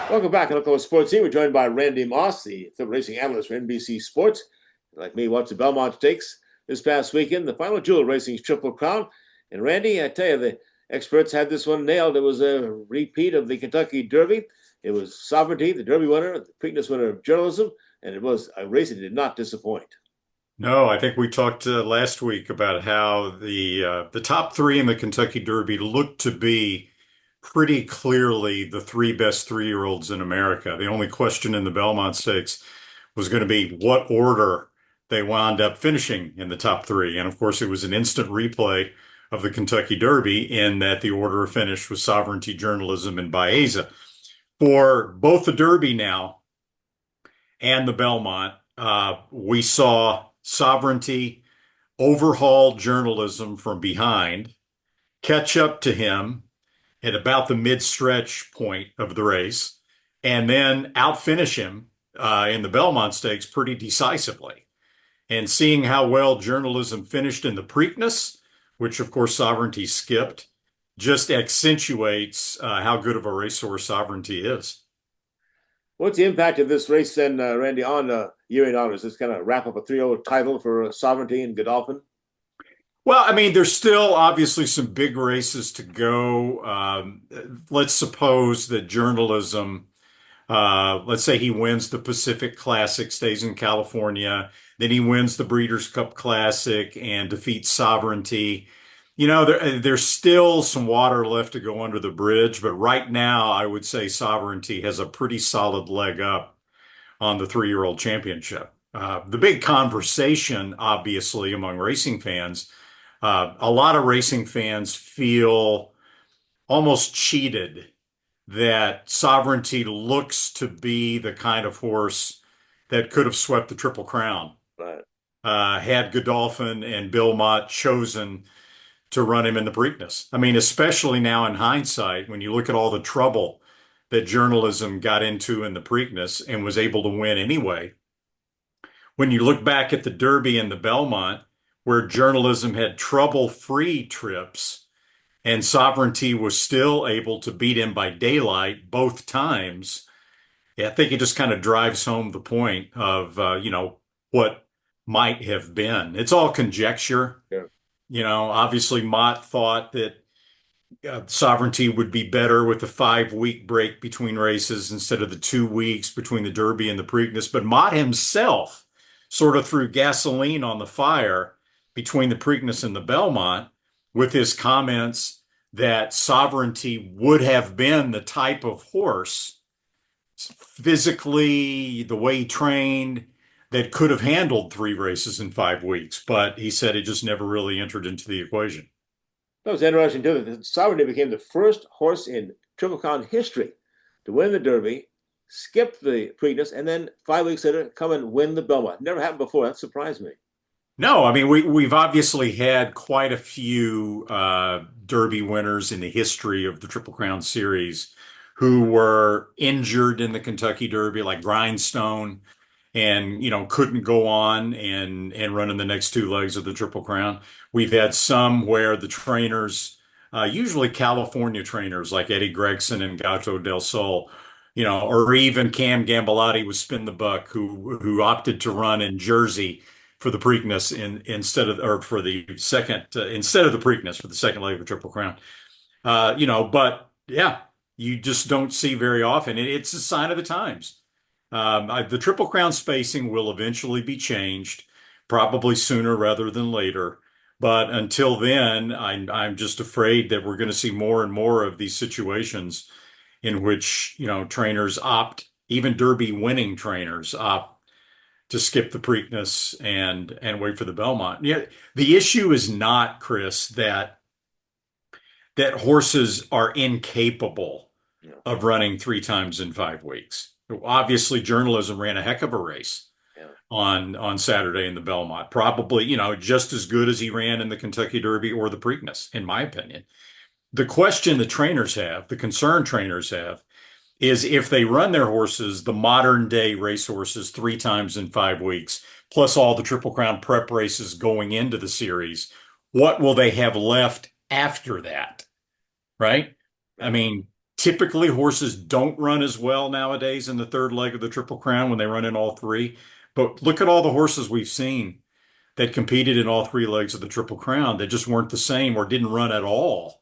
Welcome back to Oklahoma Sports Scene. We're joined by Randy Moss, the racing analyst for NBC Sports. Like me, watched the Belmont Stakes this past weekend, the final jewel racing's Triple Crown. And Randy, I tell you, the experts had this one nailed. It was a repeat of the Kentucky Derby. It was Sovereignty, the Derby winner, the Preakness winner of journalism, and it was a race that did not disappoint. No, I think we talked last week about how the top three in the Kentucky Derby looked to be pretty clearly the three best three-year-olds in America. The only question in the Belmont Stakes was going to be what order they wound up finishing in the top three. And of course, it was an instant replay of the Kentucky Derby in that the order of finish was Sovereignty, Journalism, and Baeza. For both the Derby now and the Belmont, we saw Sovereignty overhaul Journalism from behind, catch up to him at about the mid-stretch point of the race, and then outfinish him in the Belmont Stakes pretty decisively. And seeing how well Journalism finished in the Preakness, which of course Sovereignty skipped, just accentuates how good of a racehorse Sovereignty is. What's the impact of this race then, Randy, on year-end honors? This kind of wrap up a 3-0 title for Sovereignty and Godolphin? Well, I mean, there's still obviously some big races to go. Let's suppose that Journalism, let's say he wins the Pacific Classic, stays in California, then he wins the Breeders' Cup Classic and defeats Sovereignty. You know, there's still some water left to go under the bridge, but right now I would say Sovereignty has a pretty solid leg up on the three-year-old championship. The big conversation, obviously, among racing fans, a lot of racing fans feel almost cheated that Sovereignty looks to be the kind of horse that could have swept the Triple Crown. Right. Had Godolphin and Belmont chosen to run him in the Preakness. I mean, especially now in hindsight, when you look at all the trouble that Journalism got into in the Preakness and was able to win anyway. When you look back at the Derby and the Belmont, where Journalism had trouble-free trips and Sovereignty was still able to beat him by daylight both times, I think it just kind of drives home the point of, what might have been. It's all conjecture. Yeah. You know, obviously Mott thought that Sovereignty would be better with a 5-week break between races instead of the 2 weeks between the Derby and the Preakness. But Mott himself sort of threw gasoline on the fire between the Preakness and the Belmont with his comments that Sovereignty would have been the type of horse, physically, the way he trained, that could have handled 3 races in 5 weeks, but he said it just never really entered into the equation. That was interesting, too, that Sovereignty became the first horse in Triple Crown history to win the Derby, skip the Preakness, and then 5 weeks later come and win the Belmont. Never happened before. That surprised me. No, I mean, we've obviously had quite a few Derby winners in the history of the Triple Crown series who were injured in the Kentucky Derby, like Grindstone, and couldn't go on and run in the next 2 legs of the Triple Crown. We've had some where the trainers, usually California trainers like Eddie Gregson and Gato del Sol, or even Cam Gambelotti with Spin the Buck, who opted to run in Jersey for the Preakness instead of the Preakness for the second leg of the Triple Crown. But yeah, you just don't see very often. It's a sign of the times. The Triple Crown spacing will eventually be changed, probably sooner rather than later. But until then, I'm just afraid that we're going to see more and more of these situations in which, trainers opt, even Derby winning trainers opt to skip the Preakness and wait for the Belmont. Yeah, the issue is not, Chris, that horses are incapable of running 3 times in 5 weeks. Obviously, Journalism ran a heck of a race on Saturday in the Belmont. Probably, just as good as he ran in the Kentucky Derby or the Preakness, in my opinion. The question the concerned trainers have, is if they run their horses, the modern day racehorses, 3 times in 5 weeks, plus all the Triple Crown prep races going into the series, what will they have left after that? Right? I mean, Typically, horses don't run as well nowadays in the third leg of the Triple Crown when they run in all three. But look at all the horses we've seen that competed in all three legs of the Triple Crown that just weren't the same or didn't run at all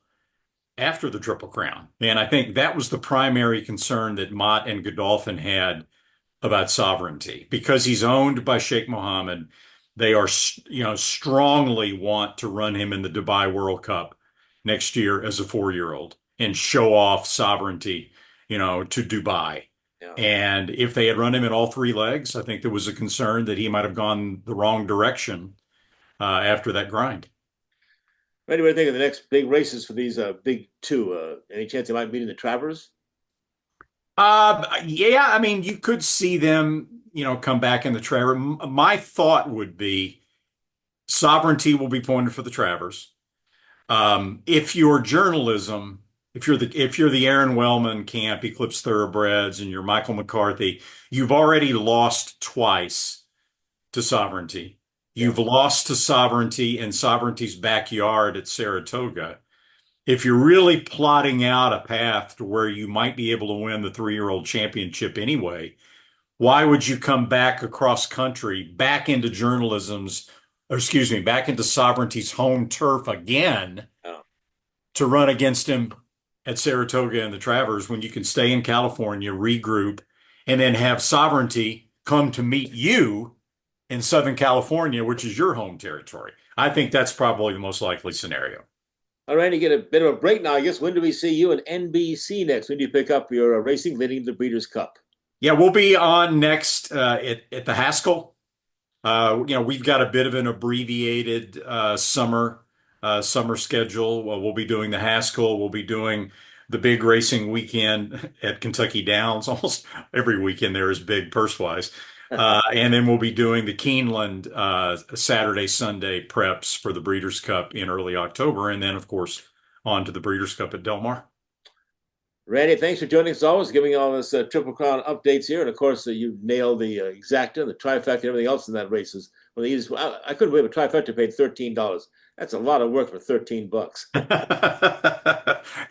after the Triple Crown. And I think that was the primary concern that Mott and Godolphin had about sovereignty. Because he's owned by Sheikh Mohammed, they are, strongly want to run him in the Dubai World Cup next year as a 4-year-old and show off sovereignty, to Dubai. Yeah. And if they had run him in all three legs, I think there was a concern that he might have gone the wrong direction after that grind. Randy, what do you think of the next big races for these big two? Any chance they might meet in the Travers? Yeah, I mean, you could see them, come back in the Travers. My thought would be sovereignty will be pointed for the Travers. If your journalism, if you're the Aaron Wellman camp, Eclipse Thoroughbreds, and you're Michael McCarthy, you've already lost twice to sovereignty. You've lost to sovereignty in sovereignty's backyard at Saratoga. If you're really plotting out a path to where you might be able to win the 3-year-old championship anyway, why would you come back across country, back into back into sovereignty's home turf again to run against him at Saratoga and the Travers when you can stay in California, regroup, and then have sovereignty come to meet you in Southern California, which is your home territory? I think that's probably the most likely scenario. All right, to get a bit of a break now, I guess. When do we see you in NBC next? When do you pick up your racing leading to the Breeders' Cup? Yeah, we'll be on next at the Haskell. We've got a bit of an abbreviated summer schedule. We'll be doing the Haskell. We'll be doing the big racing weekend at Kentucky Downs. Almost every weekend there is big purse-wise. And then we'll be doing the Keeneland Saturday, Sunday preps for the Breeders' Cup in early October. And then, of course, on to the Breeders' Cup at Del Mar. Randy, thanks for joining us as always, giving all this Triple Crown updates here. And, of course, you nailed the exacta, the trifecta, and everything else in that races. I couldn't believe a trifecta paid $13. That's a lot of work for $13.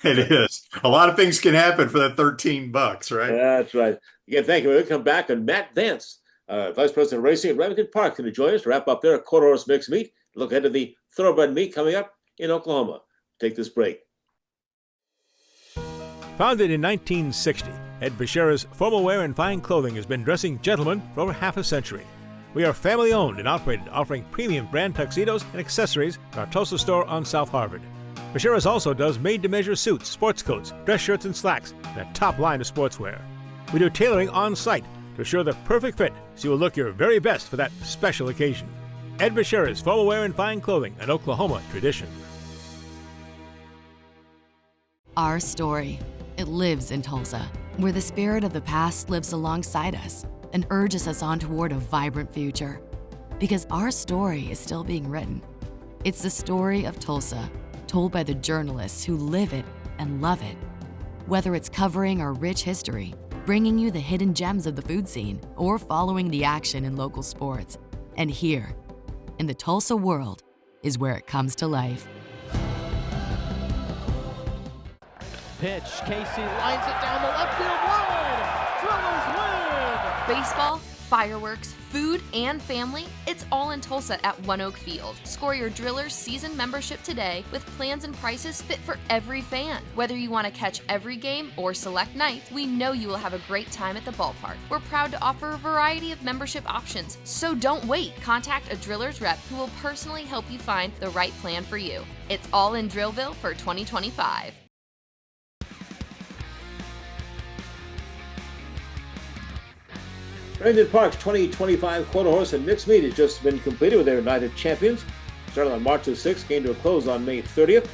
It is. A lot of things can happen for that $13, right? That's right. Again, thank you. We'll come back, and Matt Vance, Vice President of Racing at Remington Park, is going to join us to wrap up their quarter horse mixed meet. Look ahead to the thoroughbred meet coming up in Oklahoma. Take this break. Founded in 1960, Ed Bashira's Formal Wear and Fine Clothing has been dressing gentlemen for over half a century. We are family owned and operated, offering premium brand tuxedos and accessories at our Tulsa store on South Harvard. Bashira's also does made-to-measure suits, sports coats, dress shirts, and slacks, and a top line of sportswear. We do tailoring on site to assure the perfect fit so you will look your very best for that special occasion. Ed Bashira's Formal Wear and Fine Clothing, an Oklahoma tradition. Our story. It lives in Tulsa, where the spirit of the past lives alongside us and urges us on toward a vibrant future. Because our story is still being written. It's the story of Tulsa, told by the journalists who live it and love it. Whether it's covering our rich history, bringing you the hidden gems of the food scene, or following the action in local sports. And here, in the Tulsa world, is where it comes to life. Pitch, Casey lines it down the left field line. Drillers win! Baseball, fireworks, food, and family, it's all in Tulsa at One Oak Field. Score your Drillers season membership today with plans and prices fit for every fan. Whether you want to catch every game or select nights, we know you will have a great time at the ballpark. We're proud to offer a variety of membership options, so don't wait. Contact a Drillers rep who will personally help you find the right plan for you. It's all in Drillville for 2025. Remington Park's 2025 quarter horse and mixed meet has just been completed with their United Champions. Started on March the 6th, came to a close on May 30th.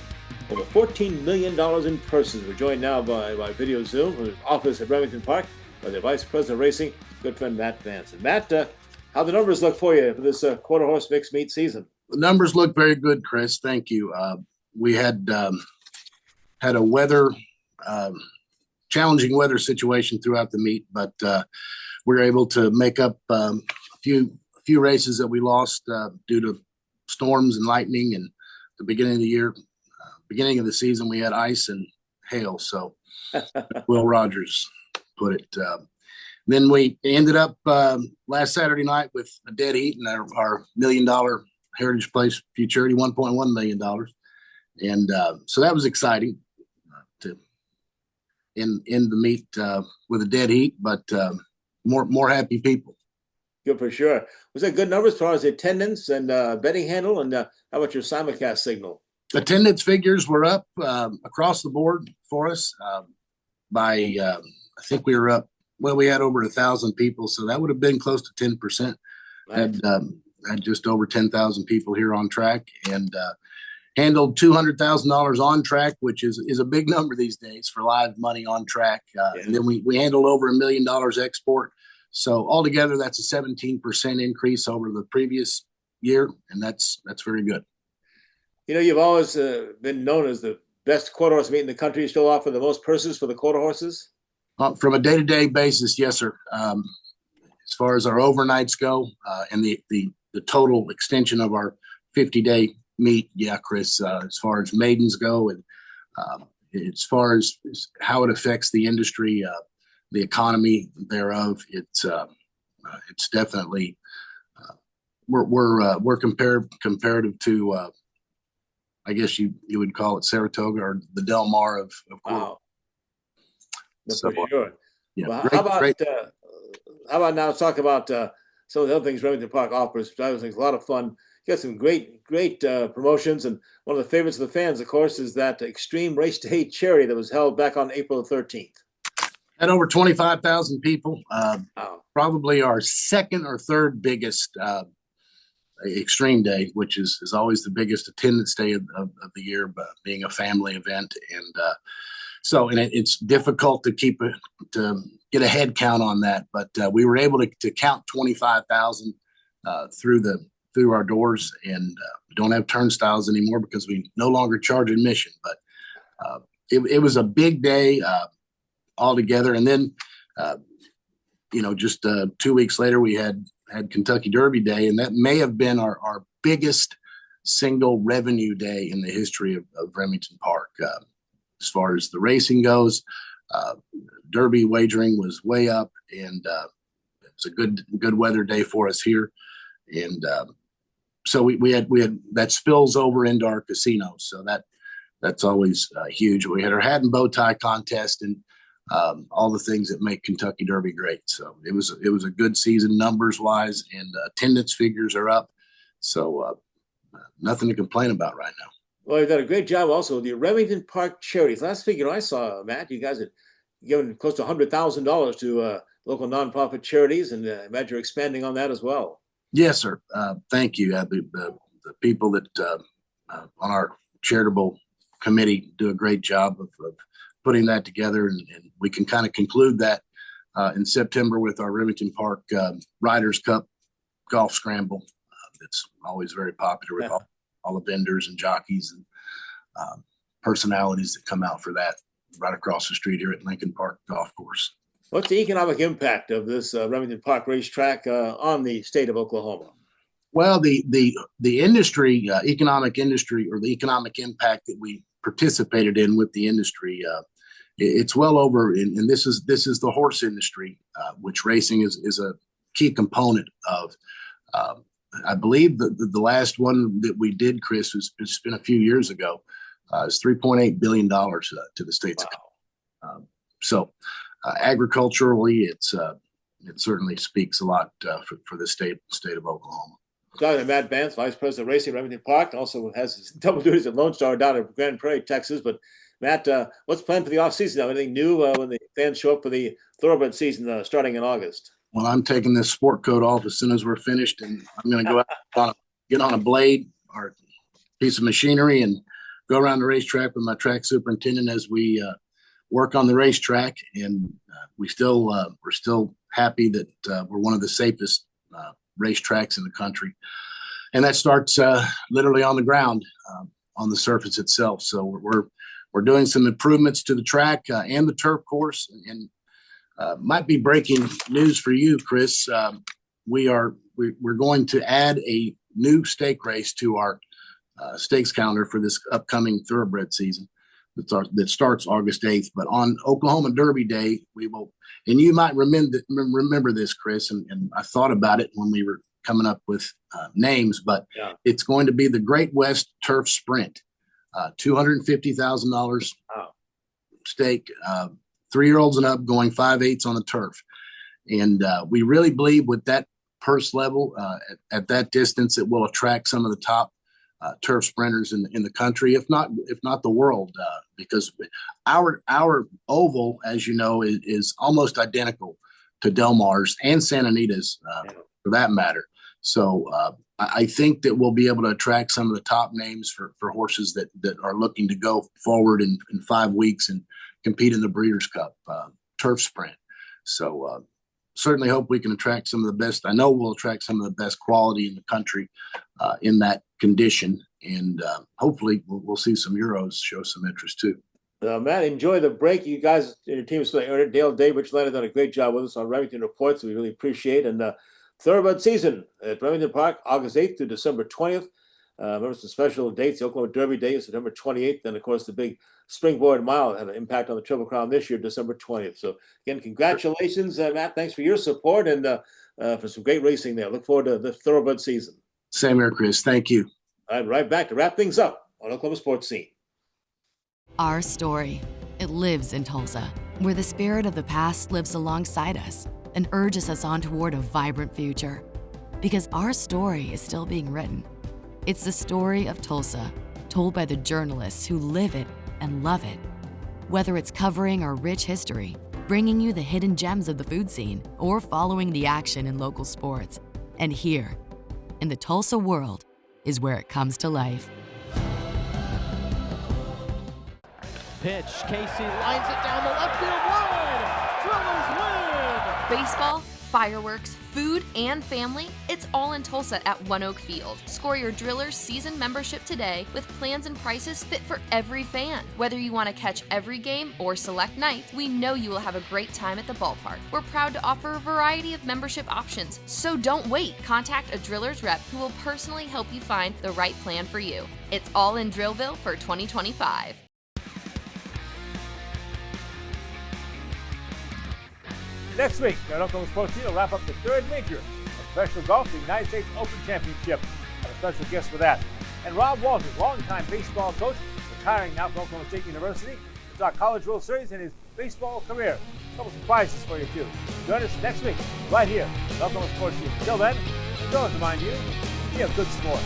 Over $14 million in purses. We're joined now by video Zoom from his office at Remington Park by the Vice President of Racing, good friend Matt Vance. And Matt, how the numbers look for you for this quarter horse mixed meet season? The numbers look very good, Chris. Thank you. We had a challenging weather situation throughout the meet, but we were able to make up a few races that we lost due to storms and lightning. And the beginning of the year, beginning of the season, we had ice and hail. So Will Rogers put it. Then we ended up last Saturday night with a dead heat in our $1 million Heritage Place Futurity, $1.1 million. And so that was exciting to end the meet with a dead heat, but more happy people. Good for sure. Was that good numbers as far as attendance and betting handle? And how about your simulcast signal? Attendance figures were up across the board for us by, I think we were up, well, we had over 1,000 people, so that would have been close to 10%. Nice. Had just over 10,000 people here on track, and handled $200,000 on track, which is a big number these days for live money on track. And then we handled over $1 million export. So altogether, that's a 17% increase over the previous year, and that's very good. You know, you've always been known as the best quarter horse meet in the country. You still offer the most purses for the quarter horses? From a day-to-day basis, yes, sir. As far as our overnights go, and the total extension of our 50-day meet, yeah, Chris, as far as maidens go, and as far as how it affects the industry, the economy thereof, it's definitely we're comparative to I guess you would call it Saratoga or the Del Mar of wow. That's so, for sure. Yeah, well, how about now? Let's talk about some of the other things Remington Park offers. I think it's a lot of fun. You got some great promotions, and one of the favorites of the fans, of course, is that Extreme Race Day charity that was held back on April 13th. Had over 25,000 people. Wow. Probably our second or third biggest Extreme Day, which is always the biggest attendance day of the year, but being a family event, and it's difficult to get a head count on that, but we were able to count 25,000 through our doors, and we don't have turnstiles anymore because we no longer charge admission. But it was a big day altogether, and then just 2 weeks later we had Kentucky Derby Day, and that may have been our biggest single revenue day in the history of Remington Park. As far as the racing goes, Derby wagering was way up, and it's a good weather day for us here. And so we had that spills over into our casino, so that's always huge. We had our hat and bow tie contest, and all the things that make Kentucky Derby great. So it was a good season numbers wise, and attendance figures are up. So nothing to complain about right now. Well, you've done a great job also with the Remington Park charities. Last figure I saw, Matt, you guys had given close to $100,000 to local nonprofit charities, and I imagine you're expanding on that as well. Yes, sir. Thank you. The people that on our charitable committee do a great job of putting that together, and we can kind of conclude that in September with our Remington Park Riders Cup golf scramble. It's always very popular with all the vendors and jockeys and personalities that come out for that right across the street here at Lincoln Park Golf Course. What's the economic impact of this Remington Park racetrack on the state of Oklahoma? Well, the industry, economic industry, or the economic impact that we participated in with the industry, it's well over, and this is the horse industry, which racing is a key component of. I believe the last one that we did, Chris, it's been a few years ago. It's $3.8 billion to the state's economy. So agriculturally, it certainly speaks a lot for the state of Oklahoma. Dr. Matt Vance, Vice President of Racing, Remington Park, also has his double duties at Lone Star down in Grand Prairie, Texas. But Matt, what's planned for the offseason now? Anything new when the fans show up for the thoroughbred season starting in August? Well, I'm taking this sport coat off as soon as we're finished, and I'm going to go out get on a blade or a piece of machinery and go around the racetrack with my track superintendent as we work on the racetrack. And we're still happy that we're one of the safest racetracks in the country, and that starts literally on the ground, on the surface itself. So we're doing some improvements to the track and the turf course, and might be breaking news for you, Chris. We're going to add a new stake race to our stakes calendar for this upcoming thoroughbred season. that starts August 8th. But on Oklahoma Derby Day, we will, and you might remember this, Chris, and I thought about it when we were coming up with names, but it's going to be the Great West Turf Sprint, $250,000 stake, 3-year-olds and up going 5/8 on the turf. And we really believe with that purse level at that distance, it will attract some of the top turf sprinters in the country, if not the world, because our oval, as you know, is almost identical to Del Mar's and Santa Anita's for that matter. So I think that we'll be able to attract some of the top names for horses that are looking to go forward in 5 weeks and compete in the Breeders' Cup turf sprint. So certainly hope we can attract some of the best. I know we'll attract some of the best quality in the country in that condition. And hopefully we'll see some Euros show some interest too. Matt, enjoy the break. You guys in your team is going to earn it. Dale, Dave, Rich Leonard done a great job with us on Remington Reports. We really appreciate it. And Thoroughbred season at Remington Park, August 8th through December 20th. Remember some special dates. The Oklahoma Derby Day is September 28th. And, of course, the big Springboard Mile had an impact on the Triple Crown this year, December 20th. So, again, congratulations, Matt. Thanks for your support and for some great racing there. Look forward to the Thoroughbred season. Same here, Chris. Thank you. All right, right back to wrap things up on Oklahoma Sports Scene. Our story, it lives in Tulsa, where the spirit of the past lives alongside us and urges us on toward a vibrant future. Because our story is still being written. It's the story of Tulsa, told by the journalists who live it and love it. Whether it's covering our rich history, bringing you the hidden gems of the food scene, or following the action in local sports. And here, in the Tulsa world, is where it comes to life. Pitch, Casey lines it down the left field line. Drillers win! Baseball, fireworks, food, and family, it's all in Tulsa at One Oak Field. Score your Drillers season membership today with plans and prices fit for every fan. Whether you want to catch every game or select nights, we know you will have a great time at the ballpark. We're proud to offer a variety of membership options, so don't wait. Contact a Drillers rep who will personally help you find the right plan for you. It's all in Drillville for 2025. Next week, the Oklahoma Sports Scene will wrap up the third major of professional golf, the United States Open Championship. Have a special guest for that. And Rob Walters, longtime baseball coach, retiring now from Oklahoma State University, to talk College World Series and his baseball career. A couple surprises for you, too. Join us next week, right here, at Oklahoma Sports Scene. Until then, as always remind you, be a good sport.